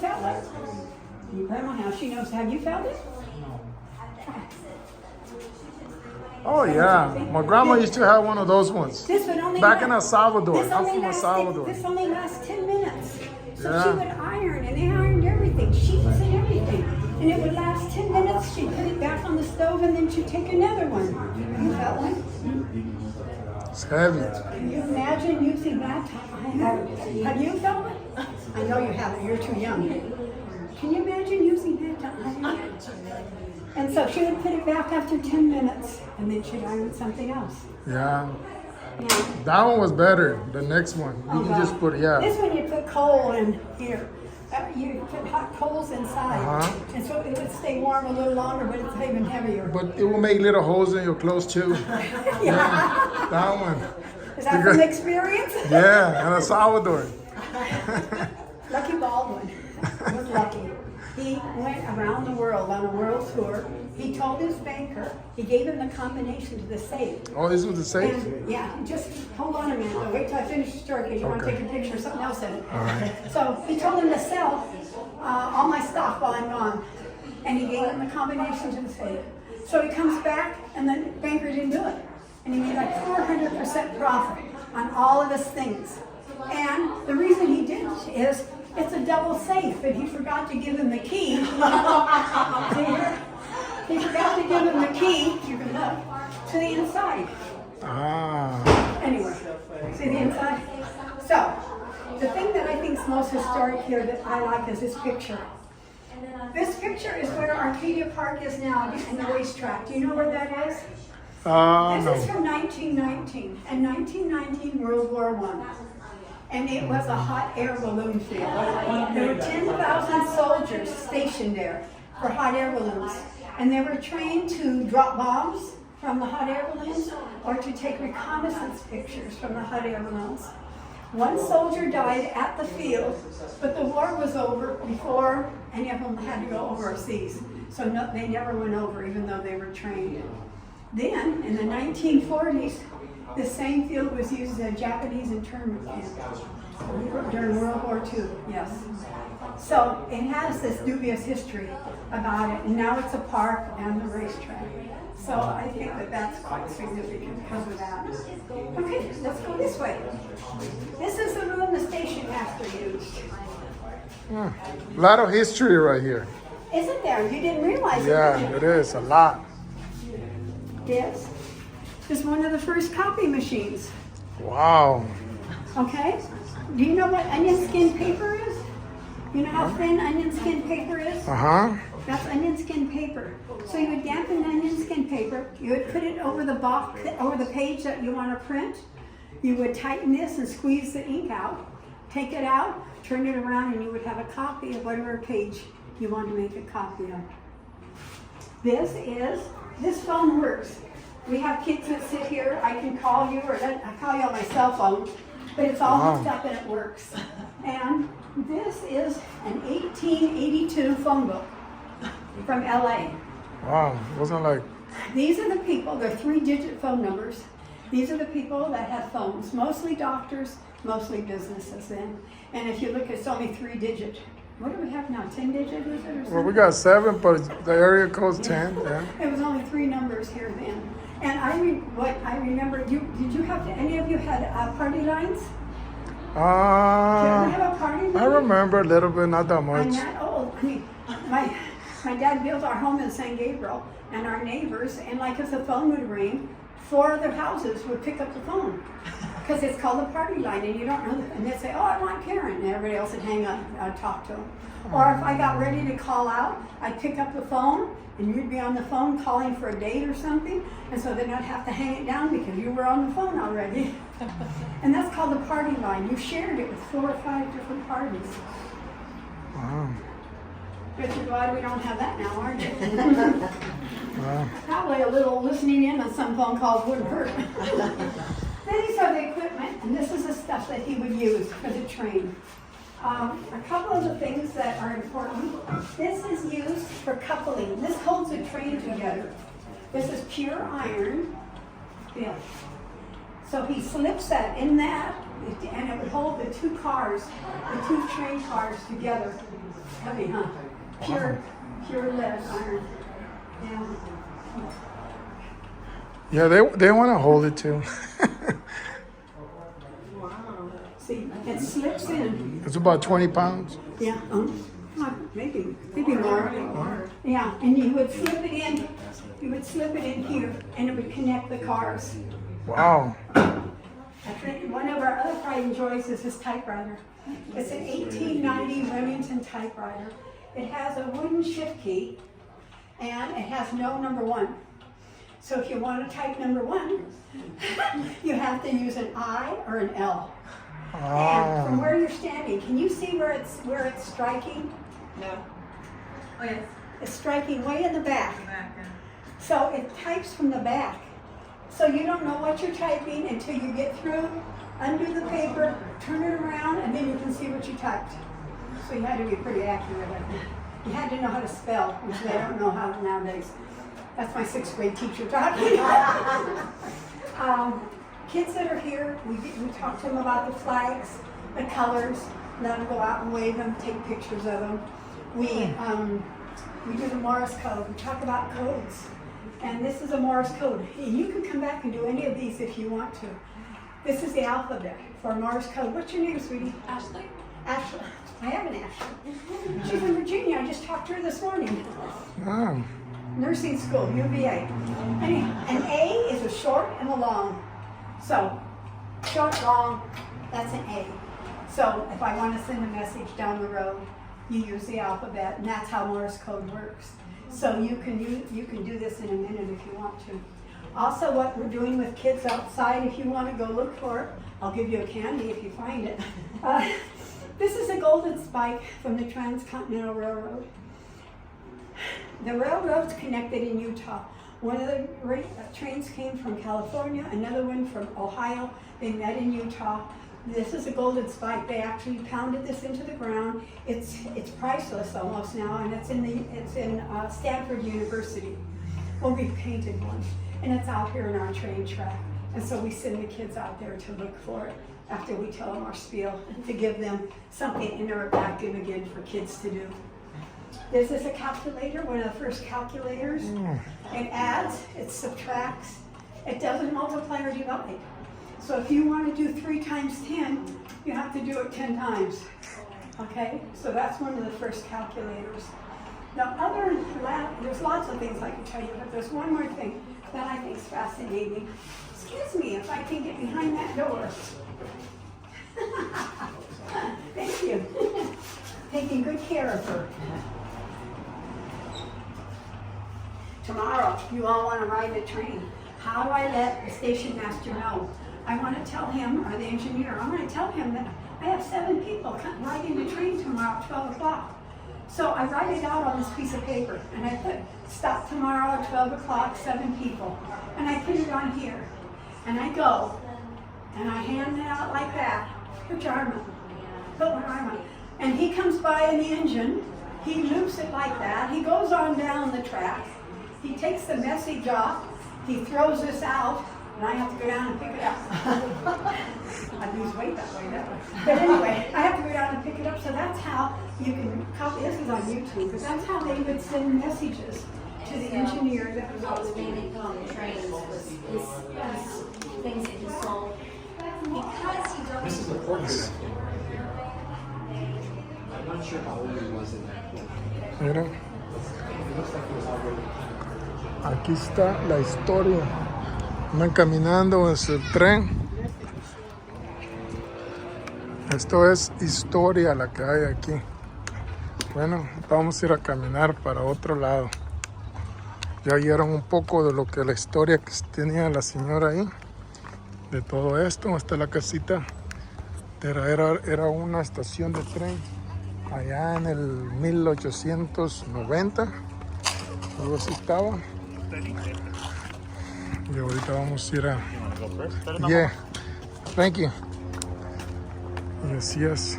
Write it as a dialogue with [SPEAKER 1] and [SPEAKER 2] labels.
[SPEAKER 1] felt it? Your grandma has. She knows. Have you felt it?
[SPEAKER 2] Oh yeah, my grandma used to have one of those ones.
[SPEAKER 1] This would only
[SPEAKER 2] Back in
[SPEAKER 1] last-
[SPEAKER 2] El Salvador.
[SPEAKER 1] This
[SPEAKER 2] I'm
[SPEAKER 1] only
[SPEAKER 2] from El
[SPEAKER 1] lasts-
[SPEAKER 2] Salvador.
[SPEAKER 1] This only lasts 10 minutes. So
[SPEAKER 2] Yeah.
[SPEAKER 1] she would iron, and they ironed everything, sheets and everything. And it would last 10 minutes. She'd put it back on the stove, and then she'd take another one. You felt one?
[SPEAKER 2] It's heavy.
[SPEAKER 1] Can you imagine using that? Have you felt it? I know you haven't. You're too young. Can you imagine using that to iron? And so she would put it back after 10 minutes, and then she'd iron something else.
[SPEAKER 2] Yeah.
[SPEAKER 1] Yeah.
[SPEAKER 2] That one was better. The next one. You can just put, yeah.
[SPEAKER 1] This one you put coal in here. You put hot coals inside.
[SPEAKER 2] Uh-huh.
[SPEAKER 1] And so it would stay warm a little longer, but it's even heavier.
[SPEAKER 2] But it will make little holes in your clothes too.
[SPEAKER 1] Yeah.
[SPEAKER 2] That one.
[SPEAKER 1] Is that from experience?
[SPEAKER 2] Yeah, in El Salvador.
[SPEAKER 1] Lucky Baldwin was lucky. He went around the world on a world tour. He told his banker, he gave him the combination to the safe.
[SPEAKER 2] Oh, this was the safe?
[SPEAKER 1] And, yeah, just hold on a minute. Though. Wait till I finish the story because you want to
[SPEAKER 2] Okay.
[SPEAKER 1] take a picture of something else in it.
[SPEAKER 2] All right.
[SPEAKER 1] So he told him to sell all my stock while I'm gone. And he gave him the combination to the safe. So he comes back and the banker didn't do it. And he made like 400% profit on all of his things. And the reason he didn't is it's a double safe, and he forgot to give him the key. He forgot to give him the key, you can look, to the inside.
[SPEAKER 2] Ah.
[SPEAKER 1] Anyway, see the inside? So, the thing that I think is most historic here that I like is this picture. This picture is where Arcadia Park is now in the racetrack. Do you know where that is? This is
[SPEAKER 2] No.
[SPEAKER 1] from 1919, and 1919 World War I. And it was a hot air balloon field. There were 10,000 soldiers stationed there for hot air balloons. And they were trained to drop bombs from the hot air balloons or to take reconnaissance pictures from the hot air balloons. One soldier died at the field, but the war was over before any of them had to go overseas. So no, they never went over, even though they were trained. Then, in the 1940s, the same field was used as a Japanese internment camp during World War II, yes. So it has this dubious history about it, and now it's a park and the racetrack. So I think that that's quite significant because of that. Okay, let's go this way. This is the room the station master used.
[SPEAKER 2] A lot of history right here.
[SPEAKER 1] Isn't there? You didn't realize
[SPEAKER 2] Yeah,
[SPEAKER 1] it, did
[SPEAKER 2] it
[SPEAKER 1] you?
[SPEAKER 2] is. A lot.
[SPEAKER 1] Yes. It's one of the first copy machines.
[SPEAKER 2] Wow.
[SPEAKER 1] Okay? Do you know what onion skin paper is? You know how thin onion skin paper is?
[SPEAKER 2] Uh-huh.
[SPEAKER 1] That's onion skin paper. So you would dampen onion skin paper, you would put it over the box, over the page that you want to print. You would tighten this and squeeze the ink out, take it out, turn it around, and you would have a copy of whatever page you want to make a copy of. This phone works. We have kids that sit here, I can call you, or I call you on my cell phone, but it's all hooked up and it works. And this is an 1882 phone book from LA.
[SPEAKER 2] Wow. Wasn't like,
[SPEAKER 1] These are the people, they're 3-digit phone numbers. These are the people that have phones, mostly doctors, mostly businesses then. And if you look, it's only 3-digit. What do we have now, 10-digit is it or something?
[SPEAKER 2] well, we got 7, but the area code's 10. Yeah.
[SPEAKER 1] It was only 3 numbers here then. And I remember, did you have to, any of you had party lines? Did you ever have a party line?
[SPEAKER 2] I remember a little bit, not that
[SPEAKER 1] I'm
[SPEAKER 2] much.
[SPEAKER 1] not old. I mean, my dad built our home in San Gabriel, and our neighbors, and like if the phone would ring, 4 other houses would pick up the phone. Because it's called a party line, and you don't know, and they'd say, oh, I want Karen, and everybody else would hang up, I'd talk to them. Or if I got ready to call out, I'd pick up the phone, and you'd be on the phone calling for a date or something, and so then I'd have to hang it down because you were on the phone already. And that's called the party line. You shared it with 4 or 5 different parties.
[SPEAKER 2] Wow.
[SPEAKER 1] But you're glad we don't have that now, aren't you?
[SPEAKER 2] Wow.
[SPEAKER 1] Probably a little listening in on some phone calls wouldn't hurt. These are the equipment, and this is the stuff that he would use for the train. A couple of the things that are important. This is used for coupling. This holds a train together. This is pure iron. Yeah. So he slips that in that, And it would hold the two cars, the two train cars together. Heavy, huh? Pure lead iron. Yeah.
[SPEAKER 2] Yeah, they want to hold it too.
[SPEAKER 1] See, it slips in.
[SPEAKER 2] It's about 20 pounds.
[SPEAKER 1] Yeah, maybe more. Yeah, and you would slip it in. You would slip it in here, and it would connect the cars.
[SPEAKER 2] Wow.
[SPEAKER 1] I think one of our other pride and joys is this typewriter. It's an 1890 Remington typewriter. It has a wooden shift key, and it has no number 1. So if you want to type number 1, you have to use an I or an L. And from where you're standing, can you see where it's striking?
[SPEAKER 3] No. Oh yes.
[SPEAKER 1] It's striking way in the back.
[SPEAKER 3] Back, yeah.
[SPEAKER 1] So it types from the back. So you don't know what you're typing until you get through, undo the paper, turn it around, and then you can see what you typed. So you had to be pretty accurate at it. You had to know how to spell, which they don't know how nowadays. That's my 6th grade teacher talking. Kids that are here, we talk to them about the flags, the colors, let them go out and wave them, take pictures of them. We do the Morse code. We talk about codes. And this is a Morse code. And you can come back and do any of these if you want to. This is the alphabet for Morse code. What's your name, sweetie?
[SPEAKER 3] Ashley.
[SPEAKER 1] Ashley. I have an Ashley. She's in Virginia. I just talked to her this morning.
[SPEAKER 2] Oh.
[SPEAKER 1] Nursing school, UVA. An A is a short and a long. So, short, long, that's an A. So, if I want to send a message down the road, you use the alphabet, and that's how Morse code works. So you can do this in a minute if you want to. Also, what we're doing with kids outside, if you want to go look for it, I'll give you a candy if you find it. This is a golden spike from the Transcontinental Railroad. The railroad's connected in Utah. One of the trains came from California, another one from Ohio. They met in Utah. This is a golden spike. They actually pounded this into the ground. It's priceless almost now, and it's in Stanford University. Well, we painted one, and it's out here in our train track. And so we send the kids out there to look for it after we tell them our spiel, to give them something interactive again for kids to do. This is a calculator, one of the first calculators. It adds, it subtracts, it doesn't multiply or divide. So if you want to do 3 times 10, you have to do it 10 times. Okay? So that's one of the first calculators. Now there's lots of things I can tell you, but there's one more thing that I think is fascinating. Excuse me if I can get behind that door. Thank you. Taking good care of her. Tomorrow, you all want to ride the train. How do I let the station master know? I want to tell him, or the engineer, I want to tell him that I have 7 people riding the train tomorrow at 12 o'clock. So I write it out on this piece of paper, and I put, stop tomorrow at 12 o'clock, 7 people. And I put it on here. And I go, and I hand it out like that. Put your arm up. Put one arm up. And he comes by in the engine, he loops it like that, he goes on down the track, he takes the message off, he throws this out, and I have to go down and pick it up. I lose weight that way. But anyway, I have to go down and pick it up, so that's how you can copy. This is on YouTube, but that's how they would send messages to the engineer that was
[SPEAKER 4] What was mainly put on the trains was his things that he sold. Because he
[SPEAKER 5] This is a portrait. I'm not sure how old he was in that picture.
[SPEAKER 2] Mira,
[SPEAKER 5] It looks like he was already.
[SPEAKER 2] aquí está la historia. Andan caminando en su tren. Esto es historia la que hay aquí. Bueno, vamos a ir a caminar para otro lado. Ya oyeron un poco de lo que la historia que tenía la señora ahí. De todo esto. Esta es la casita. Era una estación de tren allá en el 1890. Algo así estaba. Y ahorita vamos a ir a... Yeah, thank you. Y así es.